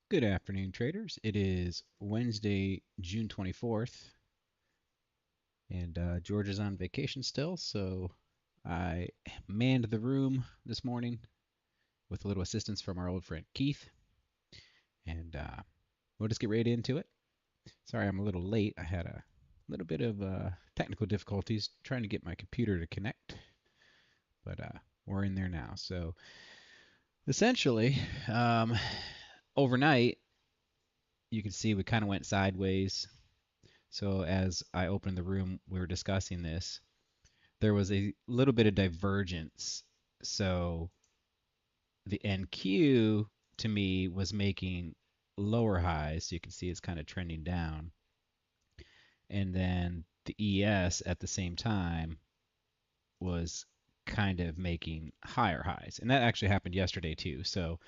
Good afternoon, traders. It is Wednesday, June 24th, and George is on vacation still, so I manned the room this morning with a little assistance from our old friend Keith, and we'll just get right into it. Sorry I'm a little late. I had a little bit of technical difficulties trying to get my computer to connect, but we're in there now. So essentially, um, overnight, you can see we kind of went sideways. So as I opened the room, we were discussing this. There was a little bit of divergence. So the NQ to me was making lower highs. So you can see it's kind of trending down. And then the ES at the same time was kind of making higher highs. And that actually happened yesterday too. So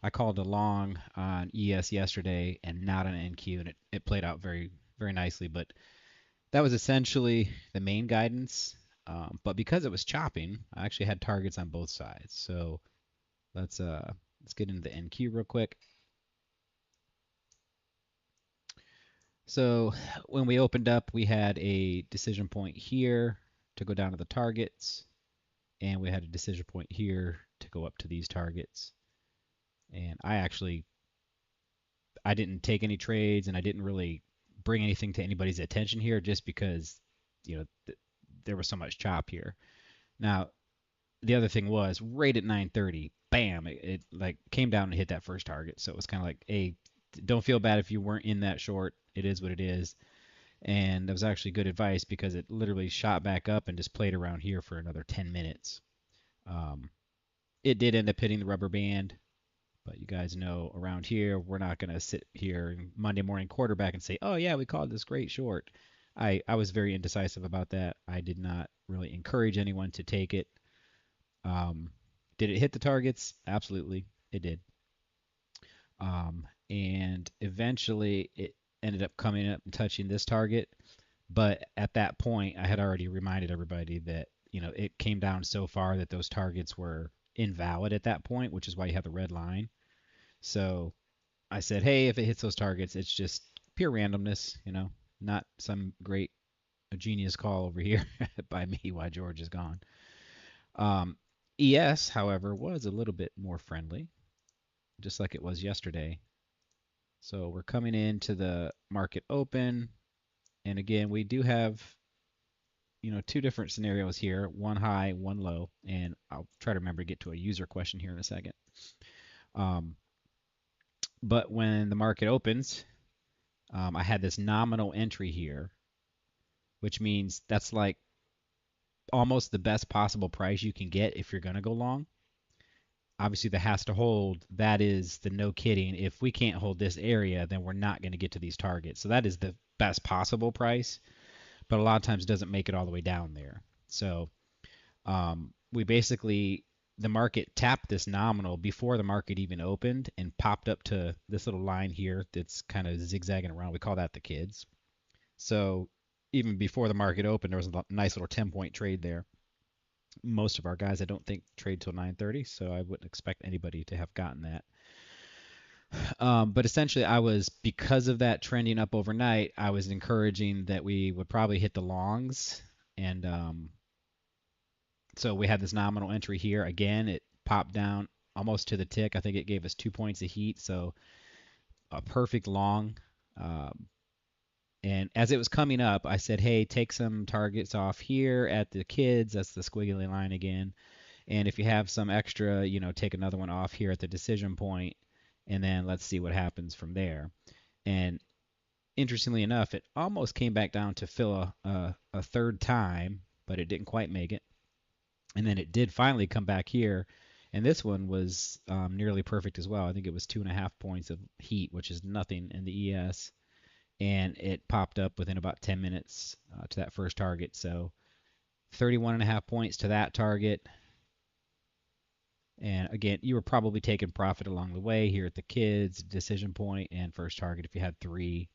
I called a long on ES yesterday and not on NQ, and it played out very, very nicely. But that was essentially the main guidance. But because it was chopping, I actually had targets on both sides. So let's get into the NQ real quick. So when we opened up, we had a decision point here to go down to the targets, and we had a decision point here to go up to these targets. And I didn't take any trades, and I didn't really bring anything to anybody's attention here, just because there was so much chop here. Now, the other thing was right at 9:30, bam, it like came down and hit that first target. So it was kind of like, hey, don't feel bad if you weren't in that short. It is what it is. And that was actually good advice because it literally shot back up and just played around here for another 10 minutes. Um, it did end up hitting the rubber band, but you guys know around here, we're not going to sit here Monday morning quarterback and say, oh, yeah, we called this great short. I was very indecisive about that. I did not really encourage anyone to take it. Um, did it hit the targets? Absolutely, it did. And eventually it ended up coming up and touching this target. But at that point, I had already reminded everybody that, it came down so far that those targets were invalid at that point, which is why you have the red line. So I said, hey, if it hits those targets, it's just pure randomness, not some great genius call over here by me while George is gone. Um, ES, however, was a little bit more friendly, just like it was yesterday. So we're coming into the market open. And again, we do have, two different scenarios here, one high, one low. And I'll try to remember to get to a user question here in a second. Um, but when the market opens, I had this nominal entry here, which means that's like almost the best possible price you can get if you're going to go long. Obviously, the has to hold, that is the no kidding. If we can't hold this area, then we're not going to get to these targets. So that is the best possible price, but a lot of times it doesn't make it all the way down there. So we basically, the market tapped this nominal before the market even opened and popped up to this little line here that's kind of zigzagging around. We call that the kids. So even before the market opened, there was a nice little 10-point trade there. Most of our guys, I don't think, trade till 9:30, so I wouldn't expect anybody to have gotten that. But essentially, because of that trending up overnight, I was encouraging that we would probably hit the longs. And so we had this nominal entry here. Again, it popped down almost to the tick. I think it gave us 2 points of heat, so a perfect long. And as it was coming up, I said, hey, take some targets off here at the kids. That's the squiggly line again. And if you have some extra, take another one off here at the decision point, and then let's see what happens from there. And interestingly enough, it almost came back down to fill a third time, but it didn't quite make it. And then it did finally come back here, and this one was nearly perfect as well. I think it was 2.5 points of heat, which is nothing in the ES. And it popped up within about 10 minutes to that first target. So 31.5 points to that target. And again, you were probably taking profit along the way here at the kids, decision point, and first target if you had 3.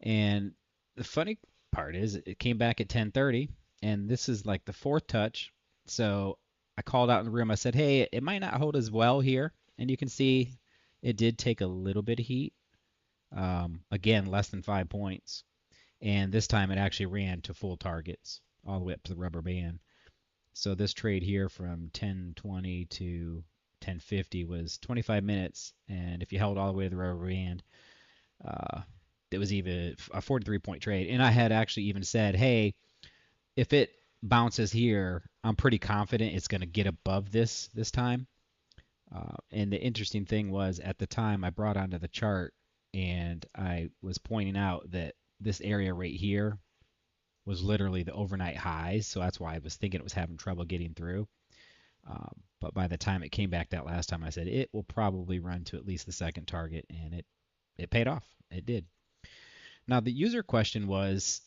And the funny part is it came back at 10:30, and this is like the 4th touch. So I called out in the room. I said, hey, it might not hold as well here. And you can see It did take a little bit of heat. Again, less than 5 points. And this time it actually ran to full targets all the way up to the rubber band. So this trade here from 10:20 to 10:50 was 25 minutes, and if you held all the way to the rubber band, uh, it was even a 43-point trade. And I had actually even said, hey, if it bounces here, I'm pretty confident it's going to get above this time. And the interesting thing was at the time I brought onto the chart and I was pointing out that this area right here was literally the overnight highs, so that's why I was thinking it was having trouble getting through. But by the time it came back that last time, I said it will probably run to at least the second target, and it paid off. It did. Now the user question was,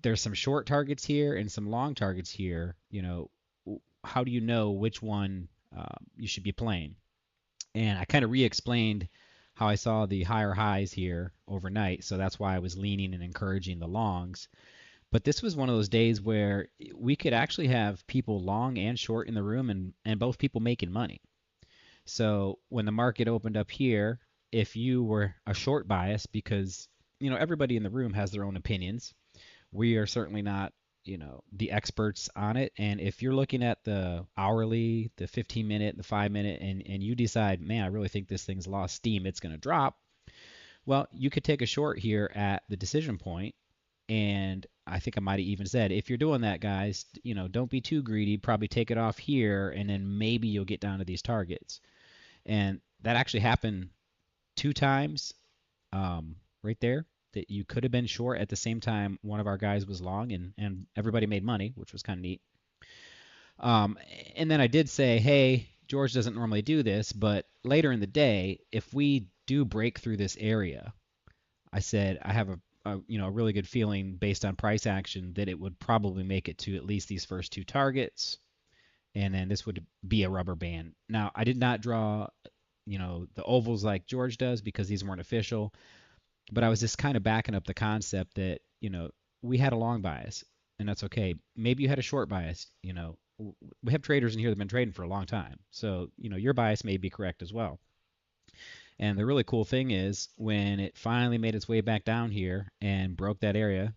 there's some short targets here and some long targets here. How do you know which one you should be playing? And I kind of re-explained how I saw the higher highs here overnight, so that's why I was leaning and encouraging the longs. But this was one of those days where we could actually have people long and short in the room and both people making money. So when the market opened up here, if you were a short bias, because everybody in the room has their own opinions, we are certainly not the experts on it. And if you're looking at the hourly, the 15-minute, the 5-minute, and you decide, man, I really think this thing's lost steam, it's going to drop. Well, you could take a short here at the decision point. And I think I might have even said, if you're doing that, guys, don't be too greedy. Probably take it off here, and then maybe you'll get down to these targets. And that actually happened 2 times, right there. That you could have been short at the same time one of our guys was long, and everybody made money, which was kind of neat. Um, and then I did say, hey, George doesn't normally do this, but later in the day, if we do break through this area, I said I have a really good feeling based on price action that it would probably make it to at least these first two targets, and then this would be a rubber band. Now I did not draw the ovals like George does because these weren't official, but I was just kind of backing up the concept that we had a long bias, and that's okay. Maybe you had a short bias. We have traders in here that have been trading for a long time, so your bias may be correct as well. And the really cool thing is when it finally made its way back down here and broke that area,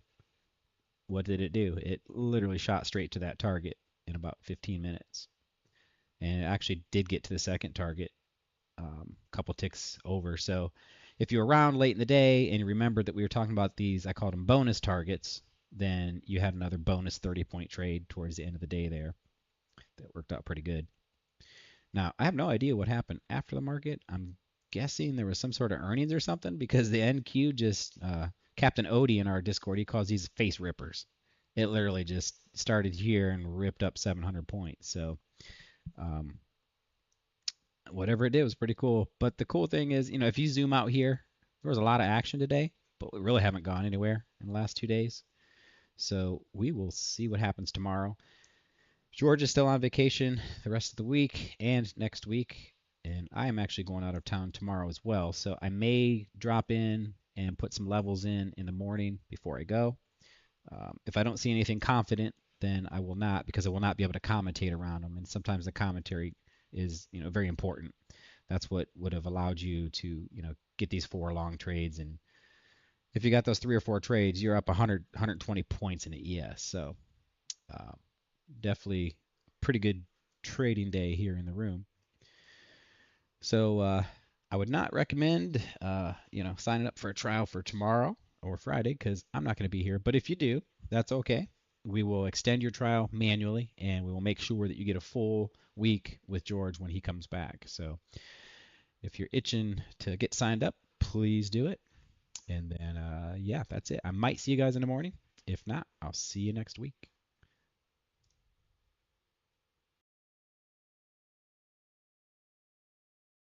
what did it do? It literally shot straight to that target in about 15 minutes. And it actually did get to the second target a couple ticks over. So if you're around late in the day and you remember that we were talking about these, I called them bonus targets, then you had another bonus 30-point trade towards the end of the day there. That worked out pretty good. Now, I have no idea what happened after the market. I'm guessing there was some sort of earnings or something because the NQ just Captain Odie in our Discord, he calls these face rippers. It literally just started here and ripped up 700 points. So um, whatever it did was pretty cool. But the cool thing is, if you zoom out here, there was a lot of action today, but we really haven't gone anywhere in the last 2 days. So we will see what happens tomorrow. George is still on vacation the rest of the week and next week, and I am actually going out of town tomorrow as well. So I may drop in and put some levels in the morning before I go. If I don't see anything confident, then I will not, because I will not be able to commentate around them. And sometimes the commentary is, very important. That's what would have allowed you to, get these 4 long trades. And if you got those 3 or 4 trades, you're up 100, 120 points in the ES. So definitely pretty good trading day here in the room. So I would not recommend, signing up for a trial for tomorrow or Friday because I'm not going to be here. But if you do, that's okay. We will extend your trial manually, and we will make sure that you get a full week with George when he comes back. So if you're itching to get signed up, please do it. And then, yeah, that's it. I might see you guys in the morning. If not, I'll see you next week.